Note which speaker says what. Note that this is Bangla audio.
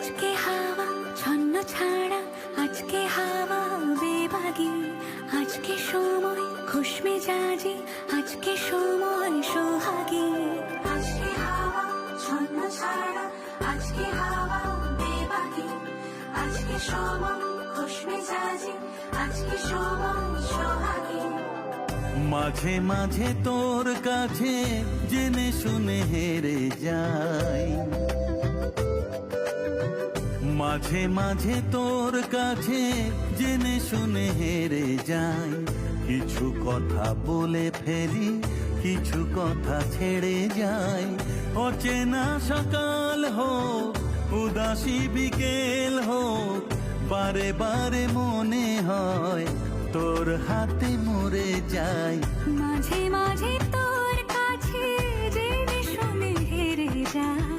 Speaker 1: আজকে হাওয়া ছন্ন ছাড়া, আজকে হাওয়া বেবাগি, আজকে সময় খুশ মেজাজি, আজকে সময় সোহাগী। আজকে হাওয়া ছন্ন ছাড়া, আজকে হাওয়া বেবাগি, আজকে সময় খুশ মেজাজি, আজকে সময় সোহাগী।
Speaker 2: মাঝে মাঝে তোর কাছে জেনে শুনে হেরে যাই, মাঝে মাঝে তোর কাছে জেনে শুনে হেরে যাই। কিছু কথা বলে ফেলি, কিছু কথা ছেড়ে যাই। অচেনা সকাল হোক, উদাসী বিকেল হোক, বারে বারে মনে হয় তোর হাতে মরে যাই।
Speaker 1: মাঝে মাঝে তোর কাছে জেনে শুনে হেরে যাই।